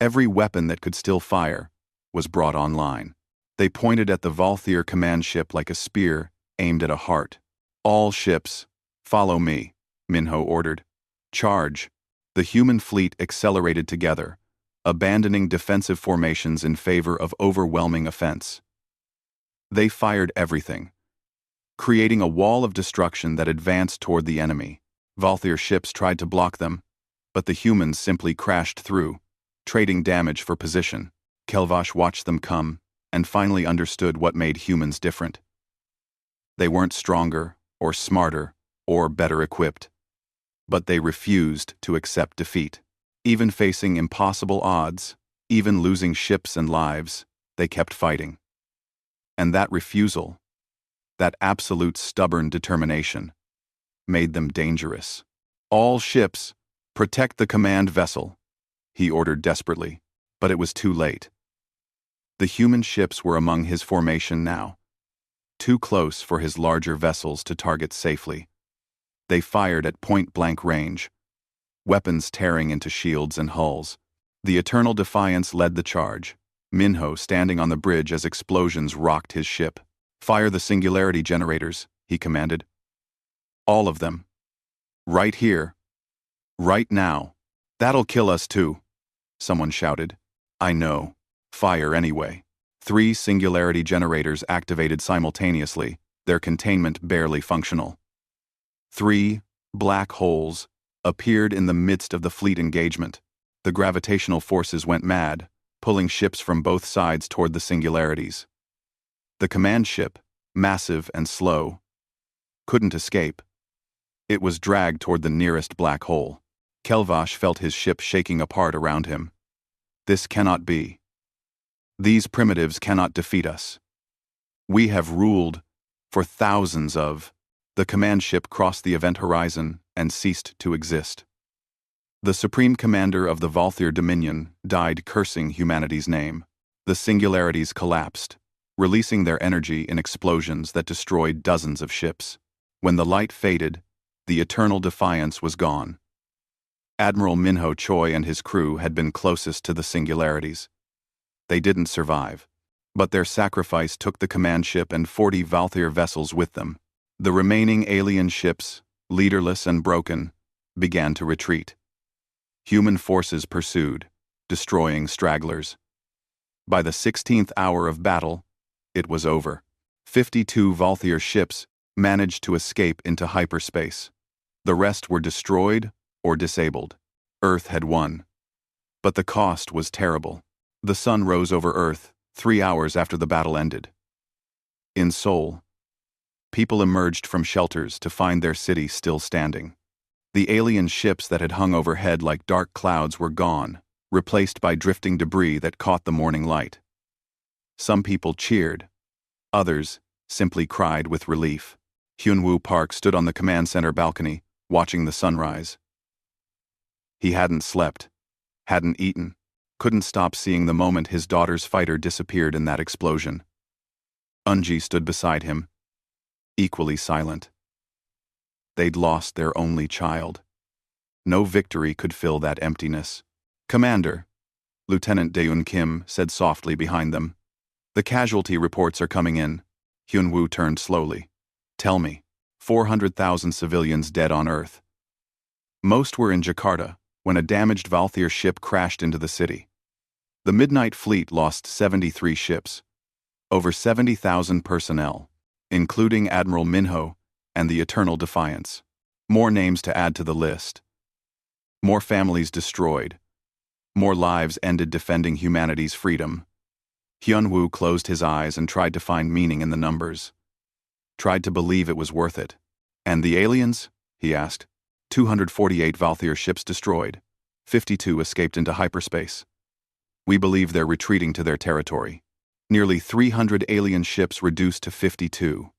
Every weapon that could still fire was brought online. They pointed at the Valthier command ship like a spear aimed at a heart. "All ships, follow me," Minho ordered. "Charge." The human fleet accelerated together, abandoning defensive formations in favor of overwhelming offense. They fired everything, creating a wall of destruction that advanced toward the enemy. Valthier ships tried to block them, but the humans simply crashed through, trading damage for position. Kelvash watched them come and finally understood what made humans different. They weren't stronger, or smarter, or better equipped. But they refused to accept defeat. Even facing impossible odds, even losing ships and lives, they kept fighting. And that refusal, that absolute stubborn determination, made them dangerous. "All ships, protect the command vessel," he ordered desperately, but it was too late. The human ships were among his formation now, too close for his larger vessels to target safely. They fired at point-blank range, weapons tearing into shields and hulls. The Eternal Defiance led the charge, Minho standing on the bridge as explosions rocked his ship. "Fire the singularity generators," he commanded. "All of them. Right here. Right now." "That'll kill us too," someone shouted. "I know. Fire anyway." 3 singularity generators activated simultaneously, their containment barely functional. 3 black holes appeared in the midst of the fleet engagement. The gravitational forces went mad, pulling ships from both sides toward the singularities. The command ship, massive and slow, couldn't escape. It was dragged toward the nearest black hole. Kelvash felt his ship shaking apart around him. "This cannot be. These primitives cannot defeat us. We have ruled for thousands of..." The command ship crossed the event horizon and ceased to exist. The supreme commander of the Valthier Dominion died cursing humanity's name. The singularities collapsed, releasing their energy in explosions that destroyed dozens of ships. When the light faded, the Eternal Defiance was gone. Admiral Minho Choi and his crew had been closest to the singularities. They didn't survive, but their sacrifice took the command ship and 40 Valthier vessels with them. The remaining alien ships, leaderless and broken, began to retreat. Human forces pursued, destroying stragglers. By the 16th hour of battle, it was over. 52 Valthier ships managed to escape into hyperspace. The rest were destroyed or disabled. Earth had won. But the cost was terrible. The sun rose over Earth 3 hours after the battle ended. In Seoul, people emerged from shelters to find their city still standing. The alien ships that had hung overhead like dark clouds were gone, replaced by drifting debris that caught the morning light. Some people cheered. Others simply cried with relief. Hyunwoo Park stood on the command center balcony, watching the sunrise. He hadn't slept, hadn't eaten, couldn't stop seeing the moment his daughter's fighter disappeared in that explosion. Unji stood beside him, equally silent. They'd lost their only child. No victory could fill that emptiness. "Commander," Lieutenant Daeun Kim said softly behind them. "The casualty reports are coming in." Hyunwoo turned slowly. "Tell me, 400,000 civilians dead on Earth." Most were in Jakarta, when a damaged Valthier ship crashed into the city. The Midnight Fleet lost 73 ships, over 70,000 personnel, including Admiral Minho and the Eternal Defiance. More names to add to the list. More families destroyed. More lives ended defending humanity's freedom. Hyunwoo closed his eyes and tried to find meaning in the numbers. Tried to believe it was worth it. "And the aliens?" he asked. 248 Valthier ships destroyed. 52 escaped into hyperspace. We believe they're retreating to their territory. Nearly 300 alien ships reduced to 52.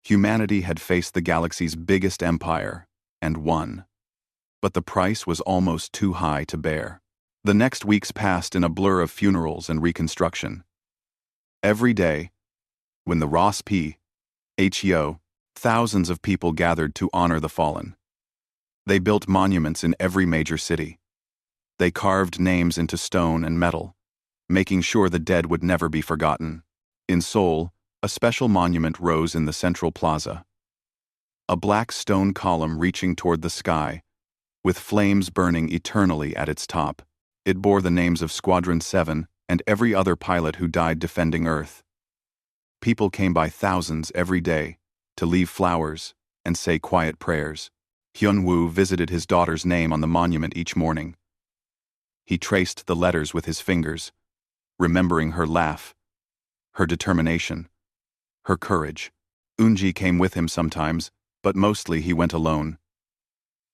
Humanity had faced the galaxy's biggest empire, and won. But the price was almost too high to bear. The next weeks passed in a blur of funerals and reconstruction. Every day, when the Ross P. HEO, thousands of people gathered to honor the fallen. They built monuments in every major city. They carved names into stone and metal, making sure the dead would never be forgotten. In Seoul, a special monument rose in the central plaza. A black stone column reaching toward the sky, with flames burning eternally at its top. It bore the names of Squadron 7 and every other pilot who died defending Earth. People came by thousands every day to leave flowers and say quiet prayers. Hyunwoo visited his daughter's name on the monument each morning. He traced the letters with his fingers, remembering her laugh, her determination, her courage. Unji came with him sometimes, but mostly he went alone.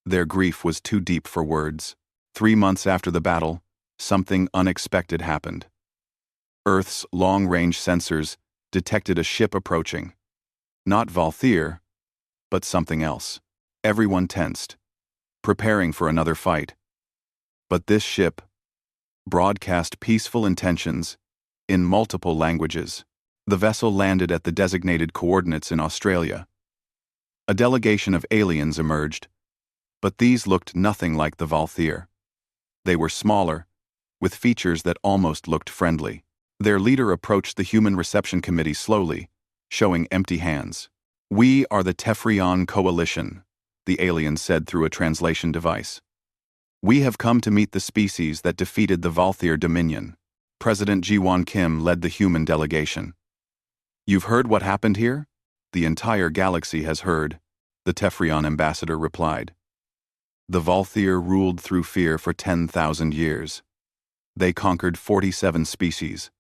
Their grief was too deep for words. 3 months after the battle, something unexpected happened. Earth's long-range sensors detected a ship approaching. Not Valthier, but something else. Everyone tensed, preparing for another fight. But this ship broadcast peaceful intentions in multiple languages. The vessel landed at the designated coordinates in Australia. A delegation of aliens emerged, but these looked nothing like the Valthier. They were smaller, with features that almost looked friendly. Their leader approached the Human Reception Committee slowly, showing empty hands. "We are the Tefrion Coalition," the alien said through a translation device. "We have come to meet the species that defeated the Valthier Dominion." President Ji-won Kim led the human delegation. "You've heard what happened here?" "The entire galaxy has heard," the Tefrion ambassador replied. "The Valthier ruled through fear for 10,000 years. They conquered 47 species.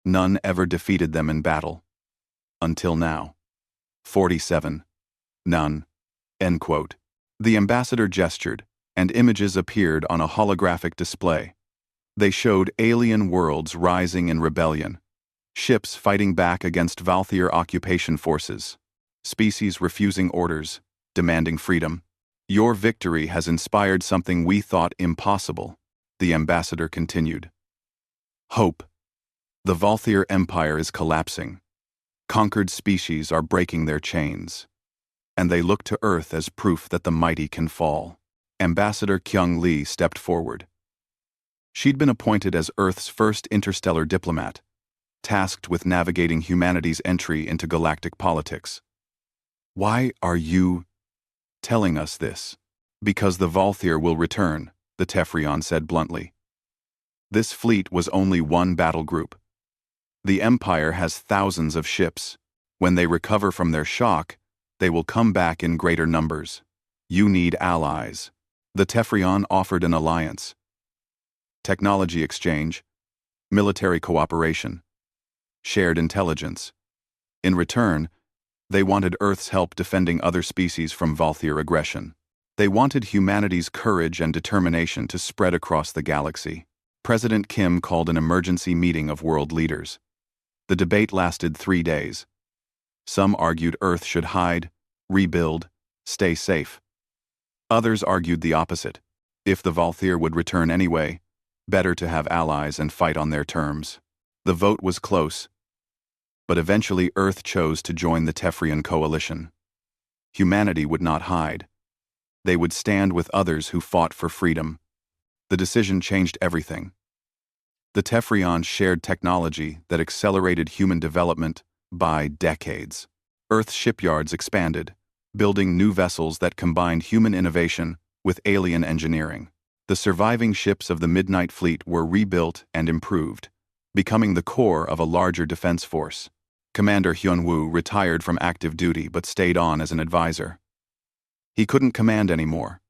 None ever defeated them in battle. Until now. 47. None." End quote. The ambassador gestured, and images appeared on a holographic display. They showed alien worlds rising in rebellion, ships fighting back against Valthier occupation forces, species refusing orders, demanding freedom. "Your victory has inspired something we thought impossible," the ambassador continued. "Hope. The Valthier Empire is collapsing. Conquered species are breaking their chains. And they look to Earth as proof that the mighty can fall." Ambassador Kyung Lee stepped forward. She'd been appointed as Earth's first interstellar diplomat, tasked with navigating humanity's entry into galactic politics. "Why are you telling us this?" "Because the Valthier will return," the Tefrion said bluntly. "This fleet was only one battle group. The Empire has thousands of ships. When they recover from their shock, they will come back in greater numbers. You need allies." The Tefrion offered an alliance. technology exchange, military cooperation, shared intelligence. In return, they wanted Earth's help defending other species from Valthier aggression. They wanted humanity's courage and determination to spread across the galaxy. President Kim called an emergency meeting of world leaders. The debate lasted 3 days. Some argued Earth should hide, rebuild, stay safe. Others argued the opposite. If the Valthier would return anyway, better to have allies and fight on their terms. The vote was close, but eventually Earth chose to join the Tefrian coalition. Humanity would not hide. They would stand with others who fought for freedom. The decision changed everything. The Tefrians shared technology that accelerated human development by decades. Earth's shipyards expanded, building new vessels that combined human innovation with alien engineering. The surviving ships of the Midnight Fleet were rebuilt and improved, becoming the core of a larger defense force. Commander Hyun-woo retired from active duty but stayed on as an advisor. He couldn't command anymore,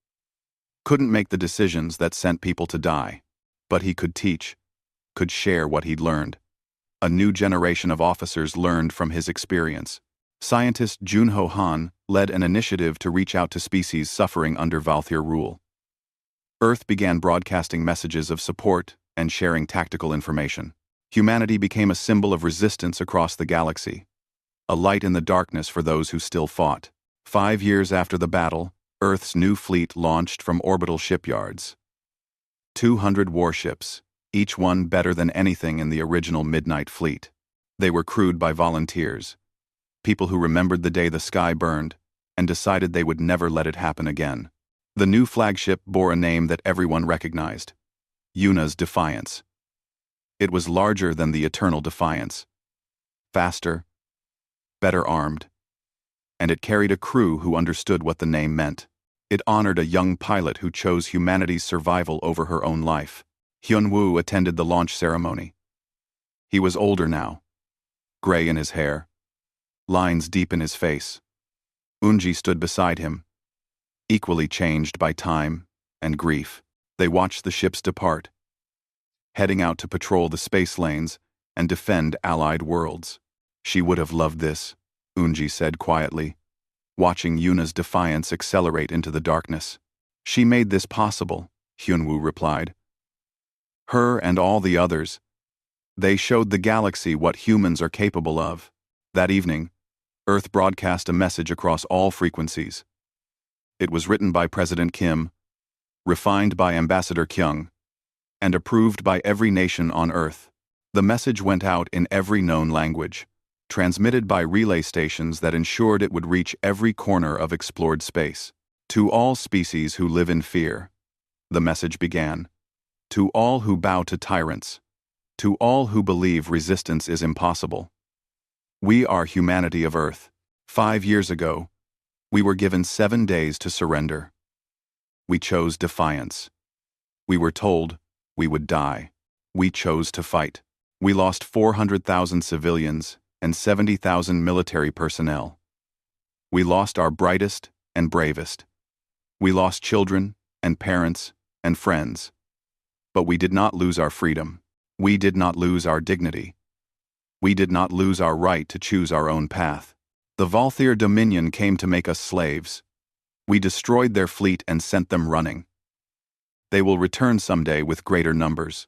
couldn't make the decisions that sent people to die, but he could teach, could share what he'd learned. A new generation of officers learned from his experience. Scientist Junho Han led an initiative to reach out to species suffering under Valthier rule. Earth began broadcasting messages of support and sharing tactical information. Humanity became a symbol of resistance across the galaxy, a light in the darkness for those who still fought. 5 years after the battle, Earth's new fleet launched from orbital shipyards. 200 warships, each one better than anything in the original Midnight Fleet. They were crewed by volunteers, people who remembered the day the sky burned and decided they would never let it happen again. The new flagship bore a name that everyone recognized: Yuna's Defiance. It was larger than the Eternal Defiance, faster, better armed, and it carried a crew who understood what the name meant. It honored a young pilot who chose humanity's survival over her own life. Hyun-woo attended the launch ceremony. He was older now, gray in his hair, lines deep in his face. Eunji stood beside him, equally changed by time and grief. They watched the ships depart, heading out to patrol the space lanes and defend allied worlds. She would have loved this, Eunji said quietly, watching Yuna's defiance accelerate into the darkness. She made this possible, Hyun-woo replied. Her and all the others. They showed the galaxy what humans are capable of. That evening, Earth broadcast a message across all frequencies. It was written by President Kim, refined by Ambassador Kyung, and approved by every nation on Earth. The message went out in every known language, transmitted by relay stations that ensured it would reach every corner of explored space. To all species who live in fear, the message began. To all who bow to tyrants, to all who believe resistance is impossible. We are humanity of Earth. 5 years ago, we were given 7 days to surrender. We chose defiance. We were told we would die. We chose to fight. We lost 400,000 civilians and 70,000 military personnel. We lost our brightest and bravest. We lost children and parents and friends. But we did not lose our freedom. We did not lose our dignity. We did not lose our right to choose our own path. The Valthier Dominion came to make us slaves. We destroyed their fleet and sent them running. They will return someday with greater numbers.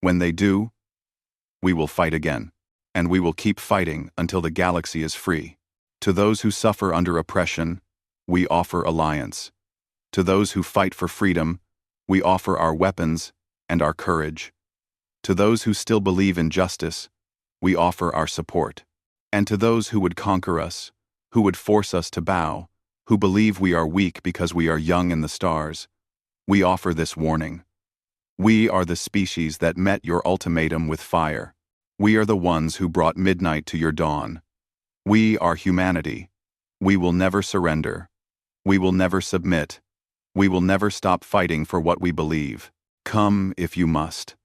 When they do, we will fight again, and we will keep fighting until the galaxy is free. To those who suffer under oppression, we offer alliance. To those who fight for freedom, we offer our weapons and our courage. To those who still believe in justice, we offer our support. And to those who would conquer us, who would force us to bow, who believe we are weak because we are young in the stars, we offer this warning. We are the species that met your ultimatum with fire. We are the ones who brought midnight to your dawn. We are humanity. We will never surrender. We will never submit. We will never stop fighting for what we believe. Come if you must.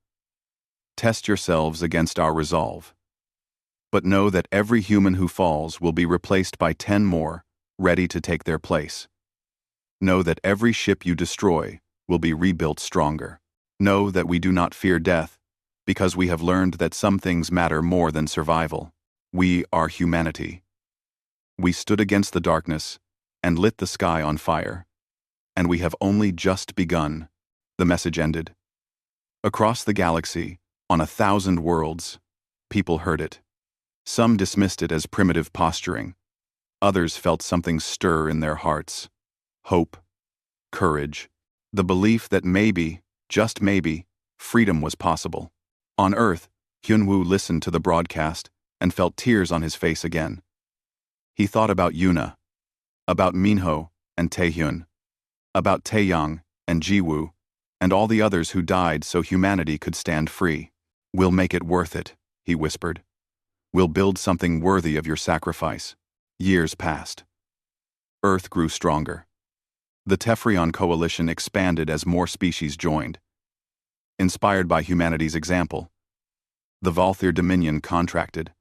Test yourselves against our resolve. But know that every human who falls will be replaced by 10 more, ready to take their place. Know that every ship you destroy will be rebuilt stronger. Know that we do not fear death, because we have learned that some things matter more than survival. We are humanity. We stood against the darkness and lit the sky on fire. And we have only just begun. The message ended. Across the galaxy, on 1,000 worlds, people heard it. Some dismissed it as primitive posturing. Others felt something stir in their hearts. Hope, courage, the belief that maybe, just maybe, freedom was possible. On Earth, Hyunwoo listened to the broadcast and felt tears on his face again. He thought about Yuna, about Minho and Taehyun, about Taeyang and Jiwoo, and all the others who died so humanity could stand free. "We'll make it worth it," he whispered. "We'll build something worthy of your sacrifice." Years passed. Earth grew stronger. The Tefrion coalition expanded as more species joined. Inspired by humanity's example, the Valthyr Dominion contracted.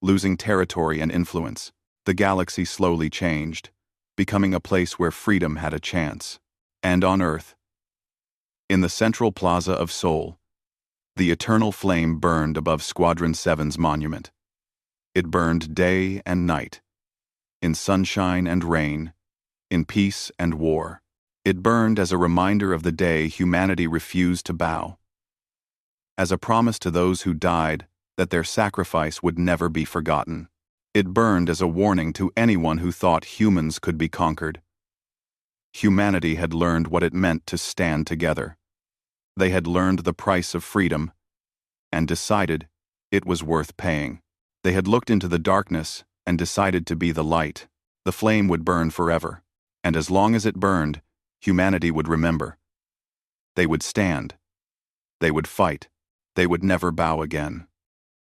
Losing territory and influence, the galaxy slowly changed, becoming a place where freedom had a chance. And on Earth, in the central plaza of Seoul, the eternal flame burned above Squadron 7's monument. It burned day and night, in sunshine and rain, in peace and war. It burned as a reminder of the day humanity refused to bow, as a promise to those who died that their sacrifice would never be forgotten. It burned as a warning to anyone who thought humans could be conquered. Humanity had learned what it meant to stand together. They had learned the price of freedom and decided it was worth paying. They had looked into the darkness and decided to be the light. The flame would burn forever, and as long as it burned, humanity would remember. They would stand. They would fight. They would never bow again.